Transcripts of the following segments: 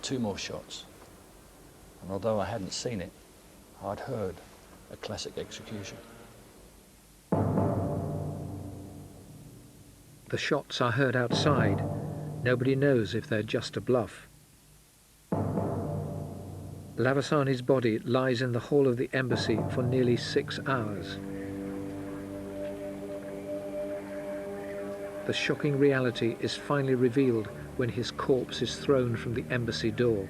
2 more shots. And although I hadn't seen it, I'd heard a classic execution. The shots are heard outside. Nobody knows if they're just a bluff. Lavasani's body lies in the hall of the embassy for nearly 6 hours. The shocking reality is finally revealed when his corpse is thrown from the embassy door.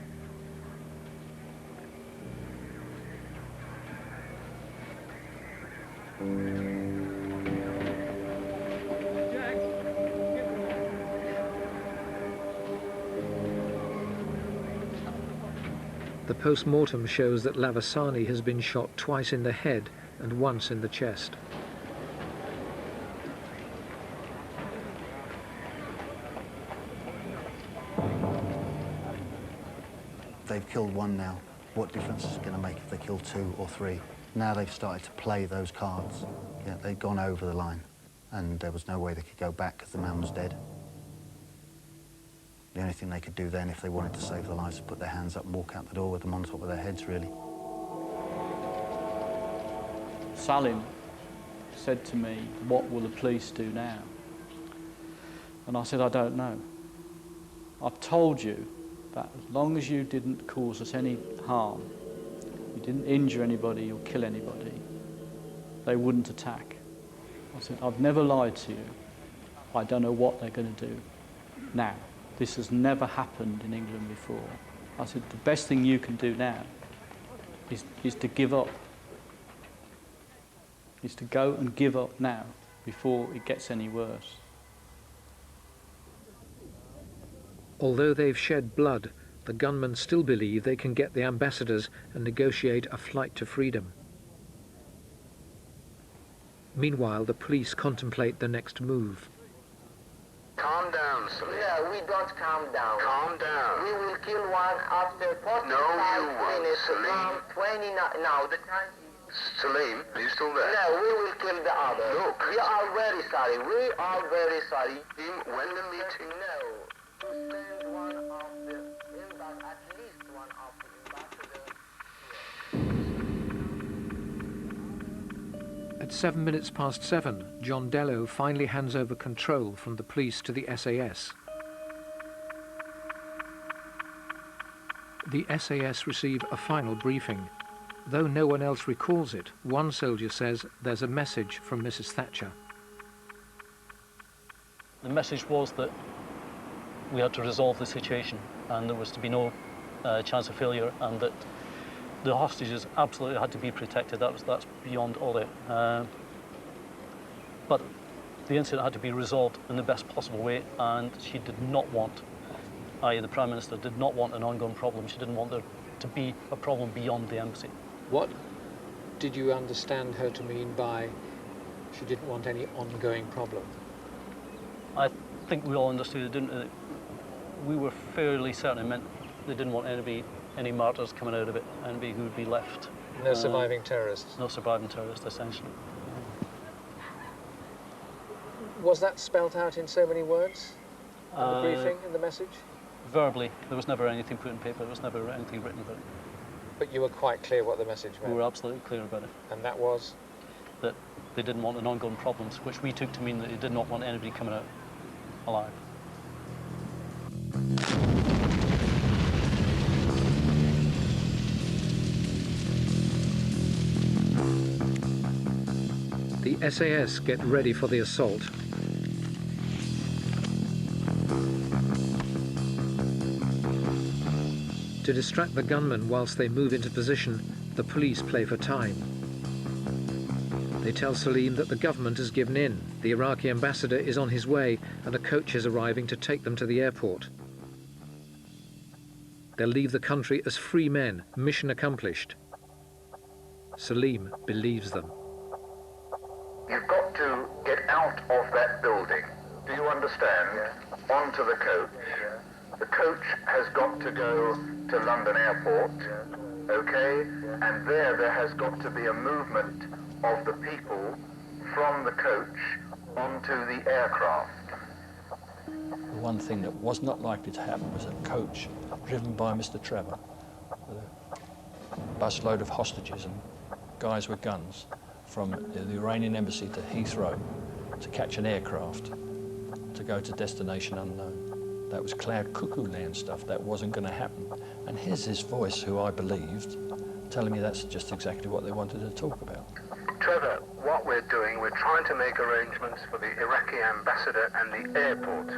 The post-mortem shows that Lavasani has been shot twice in the head and once in the chest. They've killed 1 now. What difference is it going to make if they kill 2 or 3? Now they've started to play those cards. Yeah, they've gone over the line, and there was no way they could go back because the man was dead. The only thing they could do then, if they wanted to save their lives, is put their hands up and walk out the door with them on top of their heads, really. Salim said to me, "What will the police do now?" And I said, "I don't know. I've told you that as long as you didn't cause us any harm, you didn't injure anybody or kill anybody, they wouldn't attack." I said, "I've never lied to you. I don't know what they're going to do now. This has never happened in England before." I said, "The best thing you can do now is to give up. Is to go and give up now before it gets any worse." Although they've shed blood, the gunmen still believe they can get the ambassadors and negotiate a flight to freedom. Meanwhile, the police contemplate the next move. Calm down, Salim. Yeah, we don't calm down. Calm down. We will kill one after 45 No, you won't, minutes. Salim. 29. Now the time. Salim, are you still there? No, we will kill the other. Look. We are very sorry. We are very sorry. When the meeting... No. To send one of the at least one of the ambassadors. At 7 minutes past 7, John Dello finally hands over control from the police to the SAS. The SAS receive a final briefing. Though no one else recalls it, one soldier says there's a message from Mrs. Thatcher. The message was that we had to resolve the situation and there was to be no chance of failure, and that the hostages absolutely had to be protected. That's beyond all that. But the incident had to be resolved in the best possible way, and she did not want, i.e. the Prime Minister did not want an ongoing problem. She didn't want there to be a problem beyond the embassy. What did you understand her to mean by she didn't want any ongoing problem? I think we all understood it, didn't we? We were fairly certain it meant they didn't want any martyrs coming out of it, anybody who would be left. No surviving terrorists? No surviving terrorists, essentially. Was that spelt out in so many words in the briefing, in the message? Verbally. There was never anything put in paper. There was never anything written about it. But you were quite clear what the message meant? We were absolutely clear about it. And that was? That they didn't want an ongoing problems, which we took to mean that they did not want anybody coming out alive. The SAS get ready for the assault. To distract the gunmen whilst they move into position, the police play for time. They tell Salim that the government has given in, the Iraqi ambassador is on his way, and a coach is arriving to take them to the airport. They'll leave the country as free men, mission accomplished. Salim believes them. You've got to get out of that building. Do you understand? Yeah. Onto the coach. Yeah. The coach has got to go to London Airport, yeah. Okay? Yeah. And there has got to be a movement of the people from the coach onto the aircraft. one thing that was not likely to happen was a coach driven by Mr. Trevor with a busload of hostages and guys with guns from the Iranian embassy to Heathrow to catch an aircraft to go to destination unknown. That was cloud cuckoo land stuff. That wasn't going to happen. And here's his voice, who I believed, telling me that's just exactly what they wanted to talk about. Trevor, what we're doing, we're trying to make arrangements for the Iraqi ambassador and the airport.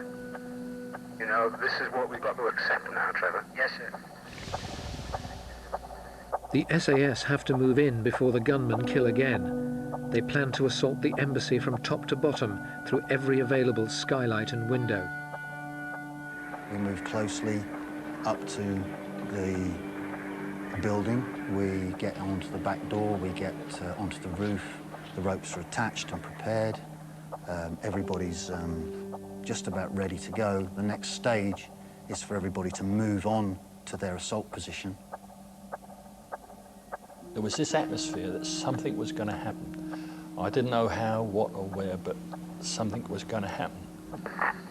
You know, this is what we've got to accept now, Trevor. Yes, sir. The SAS have to move in before the gunmen kill again. They plan to assault the embassy from top to bottom through every available skylight and window. We move closely up to the building. We get onto the back door, we get onto the roof. The ropes are attached and prepared. Everybody's just about ready to go. The next stage is for everybody to move on to their assault position. There was this atmosphere that something was going to happen. I didn't know how, what or where, but something was going to happen.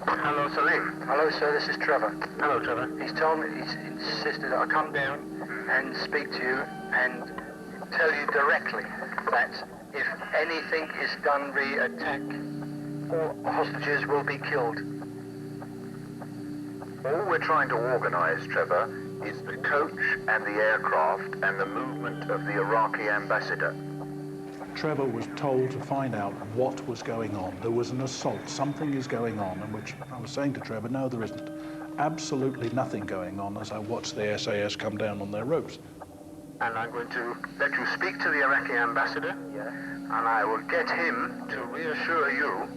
Hello, Salim. Hello, sir, this is Trevor. Hello, Trevor. He's told me, he's insisted that I come down and speak to you and tell you directly that if anything is done re-attack, all hostages will be killed. All we're trying to organise, Trevor, is the coach and the aircraft and the movement of the Iraqi ambassador. Trevor was told to find out what was going on. There was an assault, something is going on, in which I was saying to Trevor, no, there isn't. Absolutely nothing going on as I watched the SAS come down on their ropes. And I'm going to let you speak to the Iraqi ambassador, and I will get him to reassure you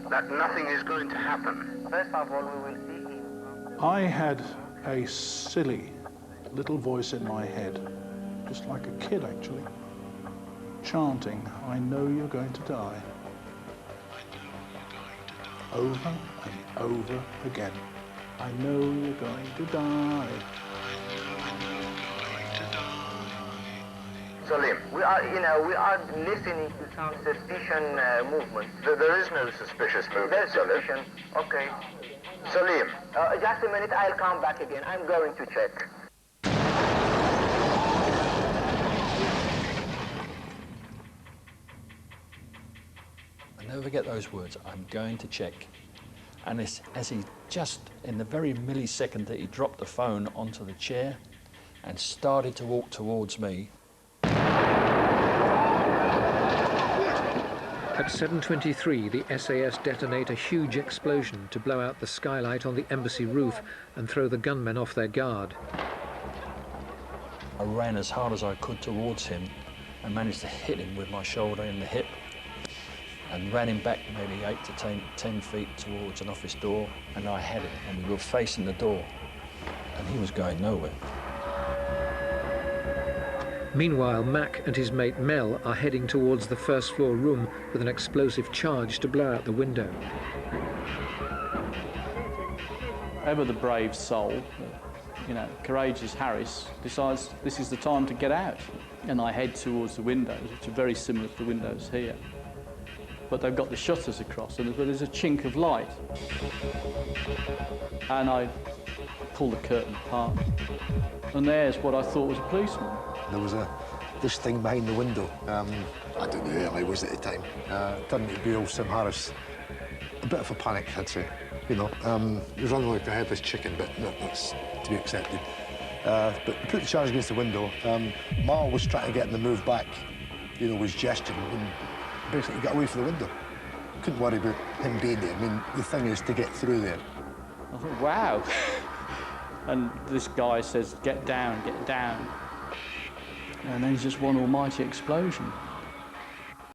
that nothing is going to happen. First of all, we will see him. I had a silly little voice in my head, just like a kid actually, chanting, I know you're going to die. I know you're going to die. Over and over again. I know you're going to die. Salim, we are listening to some suspicion movement. There is no suspicious movement, There's Salim. suspicion. Okay. Salim. Just a minute, I'll come back again. I'm going to check. I never forget those words, I'm going to check. And as he just, in the very millisecond that he dropped the phone onto the chair and started to walk towards me. At 7:23, the SAS detonate a huge explosion to blow out the skylight on the embassy roof and throw the gunmen off their guard. I ran as hard as I could towards him and managed to hit him with my shoulder in the hip and ran him back maybe 8 to 10 feet towards an office door, and I had it, and we were facing the door, and he was going nowhere. Meanwhile, Mac and his mate Mel are heading towards the first floor room with an explosive charge to blow out the window. Ever the brave soul, courageous Harris, decides this is the time to get out. And I head towards the windows, which are very similar to the windows here. But they've got the shutters across, and there's a chink of light. And I pull the curtain apart, and there's what I thought was a policeman. There was this thing behind the window. I don't know who I was at the time. Turned out to be old Sim Harris. A bit of a panic, I'd say. He was running like a headless chicken, but that's to be accepted. But we put the charge against the window. Mal was trying to get him to move back, was gesturing, and basically got away from the window. Couldn't worry about him being there. I mean, the thing is to get through there. I thought, wow. And this guy says, get down, get down. And then it's just one almighty explosion.